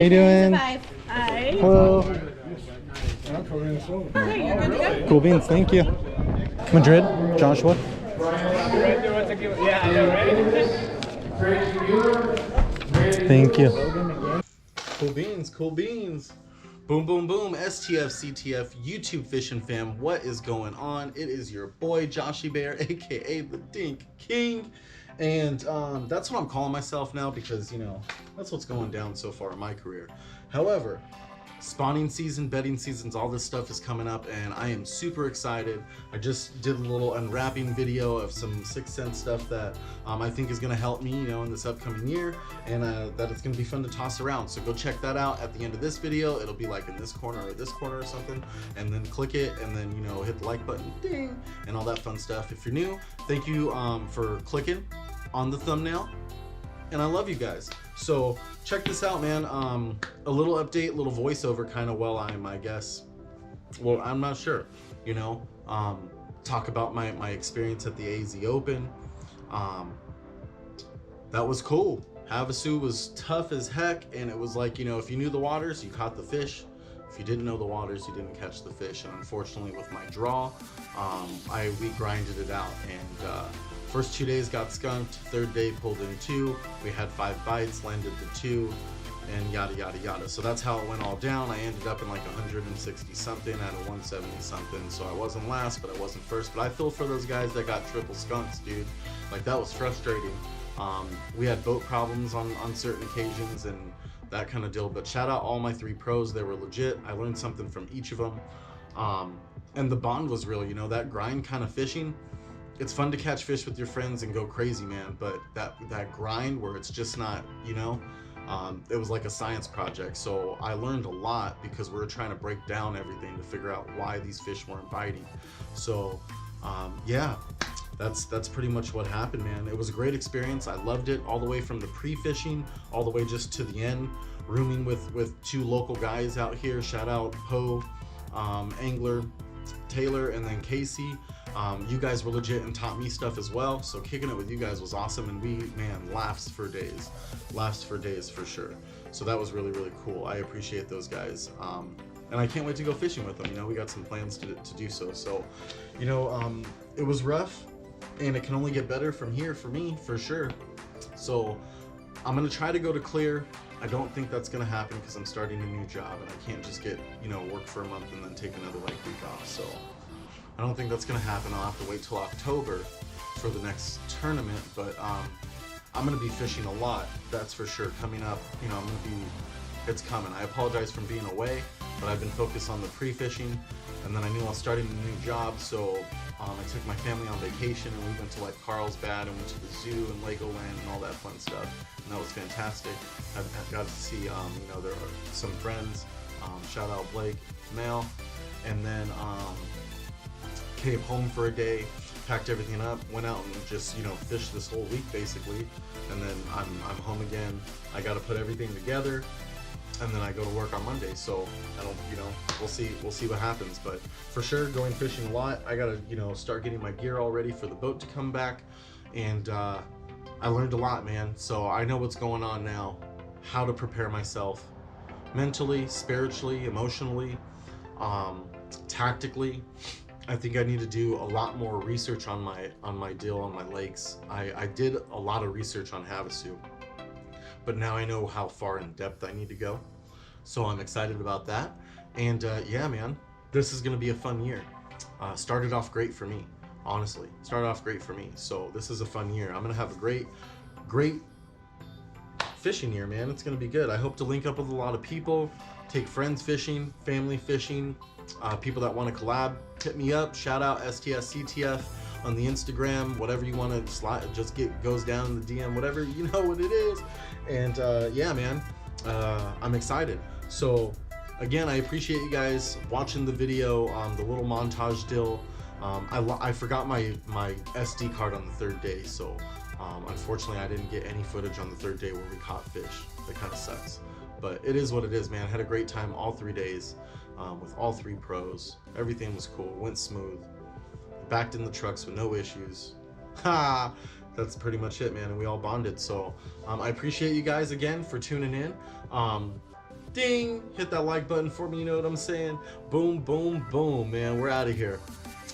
How you doing? Hi. Hello. Okay, you're good to go. Cool beans, thank you. Madrid, Joshua. Thank you. Cool beans, cool beans. Boom, boom, boom. STF, CTF, YouTube Fishing Fam. What is going on? It is your boy, Joshey Bear, aka the Dink King. And that's what I'm calling myself now because, you know, that's what's going down so far in my career. However, spawning season, bedding seasons, all this stuff is coming up and I am super excited. I just did a little unwrapping video of some 6th Sense stuff that I think is going to help me, you know, in this upcoming year, and that it's going to be fun to toss around. So go check that out at the end of this video. It'll be like in this corner or this corner or something, and then click it and then, you know, hit the like button, ding, and all that fun stuff. If you're new, thank you for clicking on the thumbnail. And I love you guys. So check this out, man. A little update, little voiceover kind of while I'm, I guess, well, I'm not sure, you know, talk about my experience at the AZ Open. That was cool. Havasu was tough as heck, and it was like, you know, if you knew the waters, you caught the fish. If you didn't know the waters, you didn't catch the fish. And unfortunately with my draw, we grinded it out, and first 2 days got skunked, 3rd day pulled in 2, we had 5 bites, landed the 2, and yada yada yada. So that's how it went all down. I ended up in like 160 something out of 170 something, so I wasn't last, but I wasn't first. But I feel for those guys that got triple skunks, dude. Like, that was frustrating. We had boat problems on certain occasions and that kind of deal, but shout out all my 3 pros. They were legit. I learned something from each of them, and the bond was real, you know, that grind kind of fishing. It's fun to catch fish with your friends and go crazy, man, but that grind where it's just not, you know, it was like a science project. So I learned a lot because we were trying to break down everything to figure out why these fish weren't biting. So yeah, that's pretty much what happened, man. It was a great experience. I loved it, all the way from the pre-fishing all the way just to the end, rooming with 2 local guys out here. Shout out Poe, Angler Taylor, and then Casey. You guys were legit and taught me stuff as well, so kicking it with you guys was awesome, and we, man, laughs for days for sure. So that was really, really cool. I appreciate those guys, and I can't wait to go fishing with them. You know, we got some plans to do so. So, you know, it was rough, and it can only get better from here for me, for sure. So I'm gonna try to go to clear. I don't think that's gonna happen because I'm starting a new job and I can't just get, you know, work for a month and then take another like week off. So I don't think that's gonna happen. I'll have to wait till October for the next tournament, but I'm gonna be fishing a lot, that's for sure. Coming up, you know, it's coming. I apologize for being away, but I've been focused on the pre-fishing, and then I knew I was starting a new job, so I took my family on vacation and we went to like Carlsbad and went to the zoo and Legoland and all that fun stuff, and that was fantastic. I got to see, you know, there are some friends, shout out Blake, Mel, and then came home for a day, packed everything up, went out and just, you know, fished this whole week basically, and then I'm home again. I got to put everything together, and then I go to work on Monday. So I don't, you know, we'll see what happens, but for sure going fishing a lot. I gotta, you know, start getting my gear all ready for the boat to come back, and I learned a lot, man. So I know what's going on now, how to prepare myself mentally, spiritually, emotionally, tactically. I think I need to do a lot more research on my deal on my lakes. I did a lot of research on Havasu, but now I know how far in depth I need to go. So I'm excited about that. And yeah, man, this is gonna be a fun year. Started off great for me, honestly. Started off great for me. So this is a fun year. I'm gonna have a great fishing year, man. It's gonna be good. I hope to link up with a lot of people, take friends fishing, family fishing, people that want to collab, hit me up. Shout out STS CTF on the Instagram, whatever you want to slide, just goes down in the DM, whatever, you know what it is. And yeah, man, I'm excited. So again, I appreciate you guys watching the video, the little montage deal. I forgot my SD card on the 3rd day, so unfortunately I didn't get any footage on the 3rd day where we caught fish. That kind of sucks, but it is what it is, man. I had a great time all 3 days with all 3 pros. Everything was cool, went smooth, backed in the trucks with no issues. Ha! That's pretty much it, man, and we all bonded. So I appreciate you guys again for tuning in. ding, hit that like button for me, you know what I'm saying? Boom, boom, boom, man, we're out of here.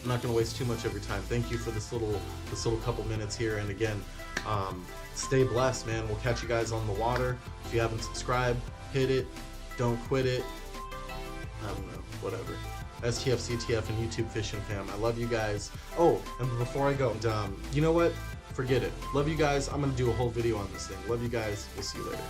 I'm not gonna waste too much of your time. Thank you for this little couple minutes here, and again, stay blessed, man. We'll catch you guys on the water. If you haven't subscribed, hit it, don't quit it. I don't know, whatever. STF, CTF, and YouTube Fishing Fam. I love you guys. Oh, and before I go, you know what? Forget it. Love you guys. I'm gonna do a whole video on this thing. Love you guys. We'll see you later.